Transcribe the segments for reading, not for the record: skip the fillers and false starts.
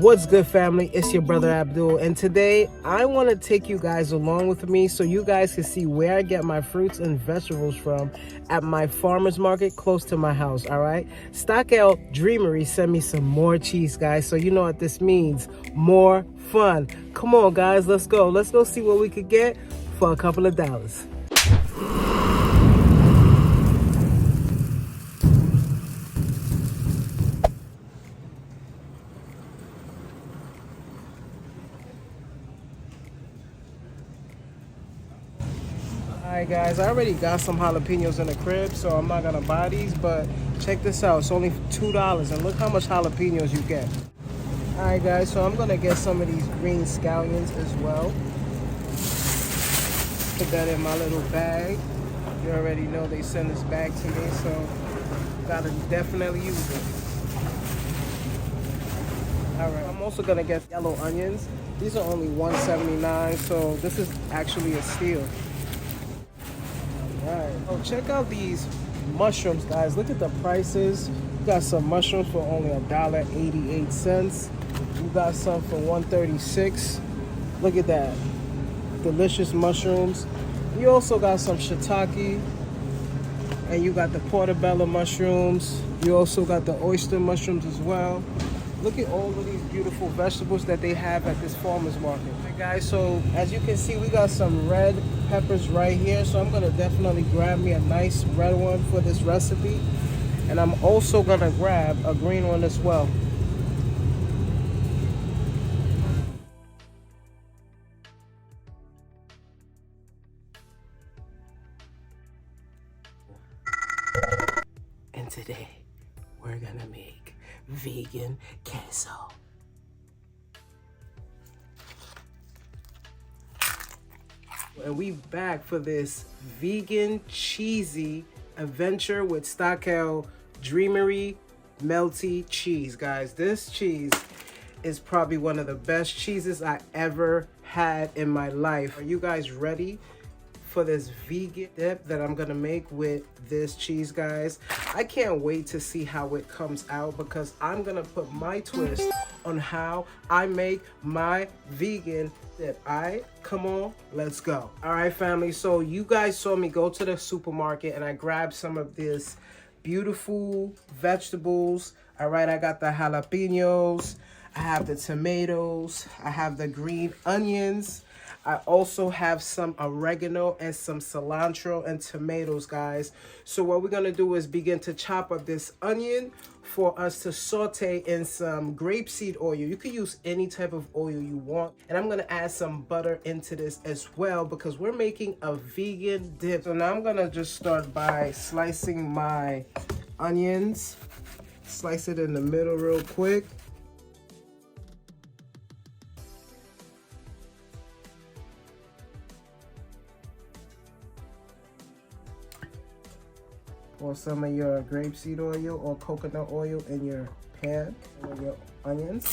What's good, family? It's your brother Abdul, and today I want to take you guys along with me so you guys can see where I get my fruits and vegetables from at my farmer's market close to my house. All right, Stockeld Dreamery sent me some more cheese, guys, so you know what this means: more fun. Come on, guys, let's go see what we could get for a couple of dollars. Alright guys, I already got some jalapenos in the crib, so I'm not gonna buy these, but check this out. It's only $2 and look how much jalapenos you get. Alright guys, so I'm gonna get some of these green scallions as well. Put that in my little bag. You already know they send this bag to me, so gotta definitely use it. Alright, I'm also gonna get yellow onions. These are only $1.79, so this is actually a steal. Alright, oh, check out these mushrooms, guys. Look at the prices. You got some mushrooms for only $1.88. You got some for $1.36. Look at that. Delicious mushrooms. You also got some shiitake. And you got the portobello mushrooms. You also got the oyster mushrooms as well. Look at all of these beautiful vegetables that they have at this farmer's market. Alright guys, so as you can see, we got some red peppers right here. So I'm gonna definitely grab me a nice red one for this recipe. And I'm also gonna grab a green one as well. And today, we're gonna make vegan queso. And we back for this vegan cheesy adventure with Stockeld Dreamery melty cheese, guys. This cheese is probably one of the best cheeses I ever had in my life. Are you guys ready for this vegan dip that I'm gonna make with this cheese, guys? I can't wait to see how it comes out because I'm gonna put my twist on how I make my vegan dip. Alright, come on, let's go. Alright family, so you guys saw me go to the supermarket and I grabbed some of this beautiful vegetables. Alright, I got the jalapenos, I have the tomatoes, I have the green onions, I also have some oregano and some cilantro and tomatoes, guys. So what we're gonna do is begin to chop up this onion for us to saute in some grapeseed oil. You can use any type of oil you want. And I'm gonna add some butter into this as well because we're making a vegan dip. So now I'm gonna just start by slicing my onions. Slice it in the middle real quick. Or some of your grapeseed oil or coconut oil in your pan with your onions.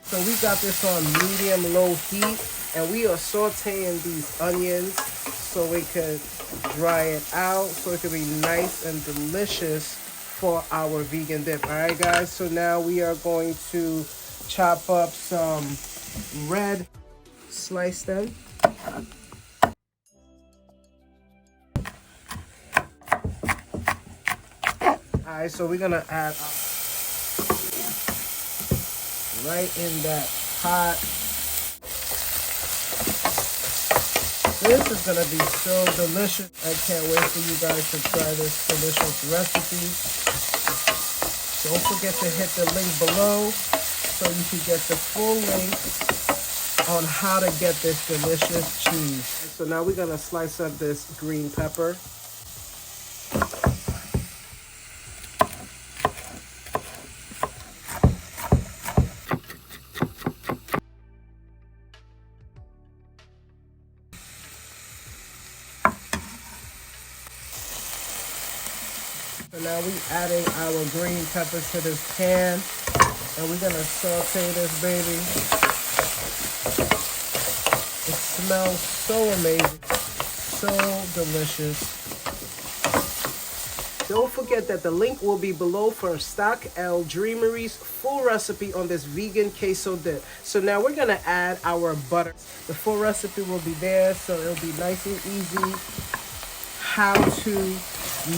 So we got this on medium-low heat, and we are sauteing these onions so we can dry it out, so it can be nice and delicious for our vegan dip. All right, guys. So now we are going to chop up some red. Slice them. Alright, so we're gonna add right in that pot. This is gonna be so delicious. I can't wait for you guys to try this delicious recipe. Don't forget to hit the link below so you can get the full link on how to get this delicious cheese. So now we're gonna slice up this green pepper. So now we're adding our green peppers to this pan, and we're gonna saute this baby. It smells so amazing, so delicious. Don't forget that the link will be below for Stockeld Dreamery's full recipe on this vegan queso dip. So now we're gonna add our butter. The full recipe will be there, so it'll be nice and easy how to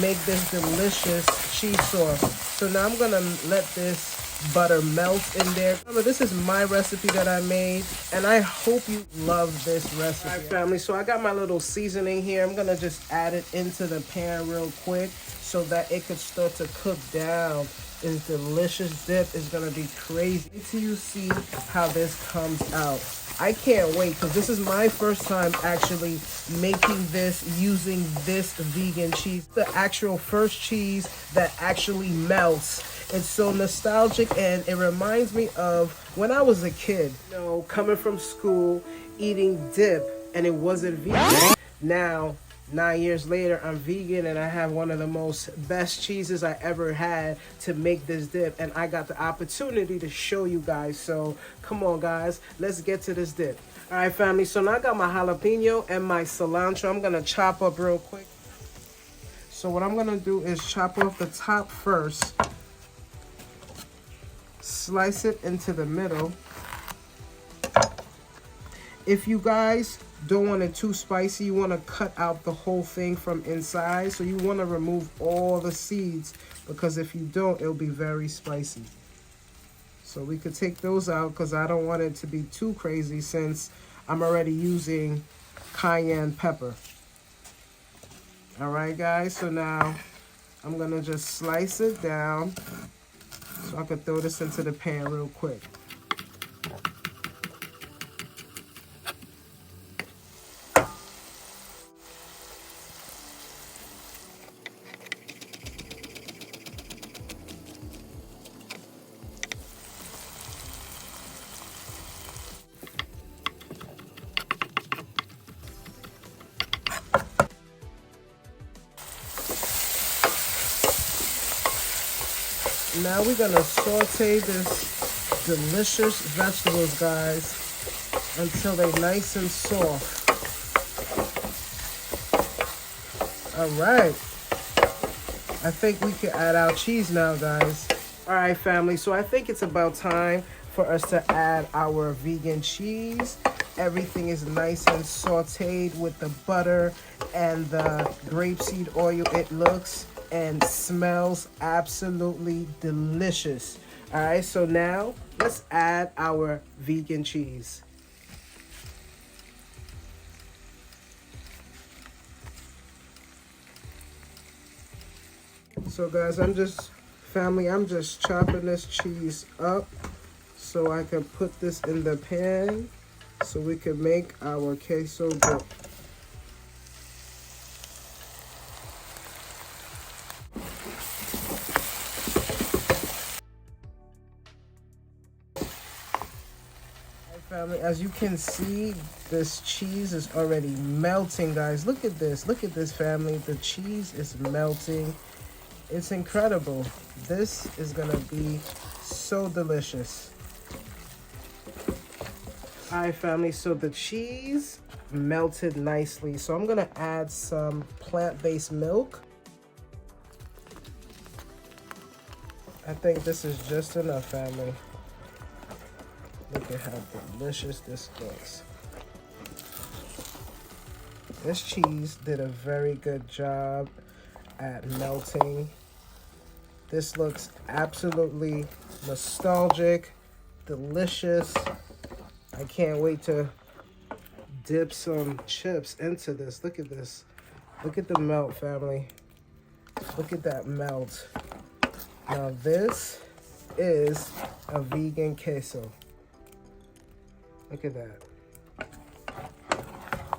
make this delicious cheese sauce. So now I'm gonna let this butter melt in there. Remember, this is my recipe that I made, and I hope you love this recipe. All right, family, so I got my little seasoning here. I'm gonna just add it into the pan real quick so that it could start to cook down. This delicious dip is gonna be crazy. Wait till you see how this comes out. I can't wait, because this is my first time actually making this using this vegan cheese. The actual first cheese that actually melts. It's so nostalgic, and it reminds me of when I was a kid. You know, coming from school, eating dip, and it wasn't vegan. Now, 9 years later, I'm vegan, and I have one of the most best cheeses I ever had to make this dip, and I got the opportunity to show you guys. So come on, guys, let's get to this dip. All right, family, so now I got my jalapeno and my cilantro. I'm gonna chop up real quick. So what I'm gonna do is chop off the top first, slice it into the middle. If you guys don't want it too spicy, you want to cut out the whole thing from inside. So you want to remove all the seeds, because if you don't, it'll be very spicy. So we could take those out, because I don't want it to be too crazy since I'm already using cayenne pepper. All right, guys, so now I'm going to just slice it down so I could throw this into the pan real quick. Now we're gonna saute this delicious vegetables, guys, until they're nice and soft. All right. I think we can add our cheese now, guys. All right, family, so I think it's about time for us to add our vegan cheese. Everything is nice and sauteed with the butter and the grapeseed oil. It looks and smells absolutely delicious. All right, so now let's add our vegan cheese. So guys, I'm just chopping this cheese up so I can put this in the pan so we can make our queso dip. Family, as you can see, this cheese is already melting, guys. Look at this, family. The cheese is melting. It's incredible. This is gonna be so delicious. All right, family, so the cheese melted nicely, so I'm gonna add some plant-based milk. I think this is just enough, family. Look at how delicious this looks. This cheese did a very good job at melting. This looks absolutely nostalgic, delicious. I can't wait to dip some chips into this. Look at this. Look at the melt, family. Look at that melt. Now this is a vegan queso. Look at that.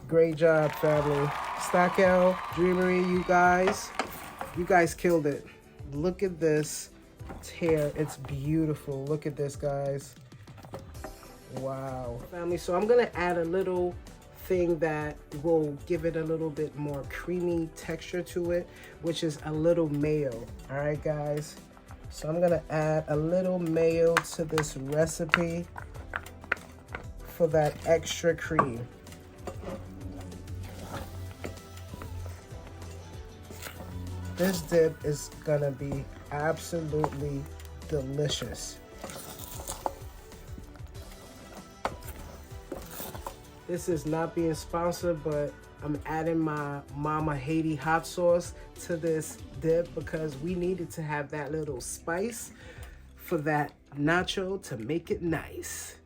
Great job, family. Stockeld Dreamery, you guys killed it. Look at this tear. It's beautiful. Look at this, guys. Wow. Family, so I'm gonna add a little thing that will give it a little bit more creamy texture to it, which is a little mayo. All right, guys. So I'm gonna add a little mayo to this recipe for that extra cream. This dip is gonna be absolutely delicious. This is not being sponsored, but I'm adding my Mama Haiti hot sauce to this dip because we needed to have that little spice for that nacho to make it nice.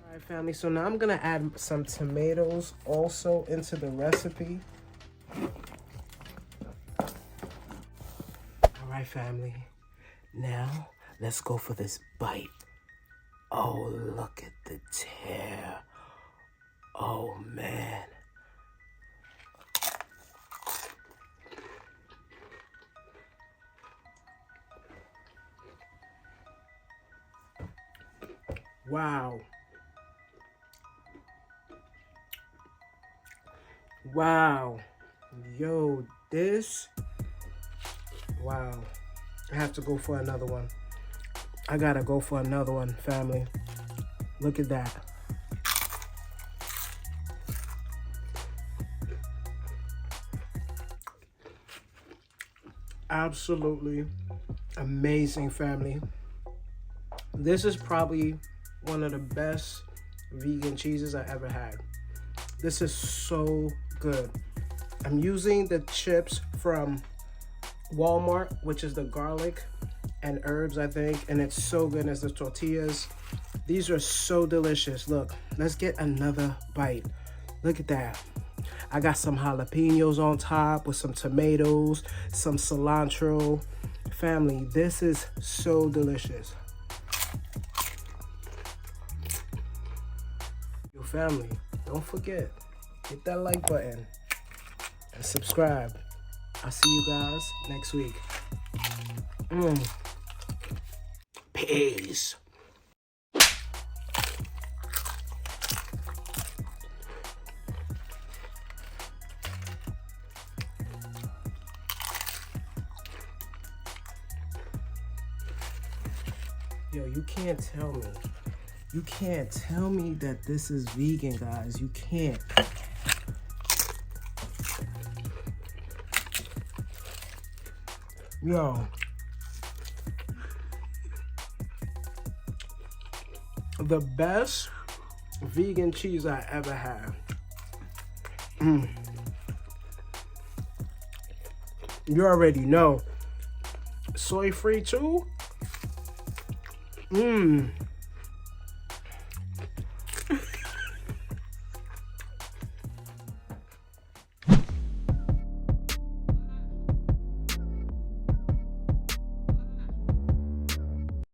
All right, family, so now I'm gonna add some tomatoes also into the recipe. All right, family, now let's go for this bite. Oh, look at the tear. Oh, man. Wow. Wow. Yo, this. Wow. I have to go for another one. I gotta go for another one, family. Look at that. Absolutely amazing, family. This is probably one of the best vegan cheeses I ever had. This is so good. I'm using the chips from Walmart, which is the garlic and herbs, I think, and it's so good as the tortillas. These are so delicious. Look, let's get another bite. Look at that. I got some jalapenos on top with some tomatoes, some cilantro. Family, this is so delicious. Yo, family, don't forget, hit that like button and subscribe. I'll see you guys next week. Peace. Yo, you can't tell me. You can't tell me that this is vegan, guys. You can't. Yo. The best vegan cheese I ever had. You already know. Soy free too?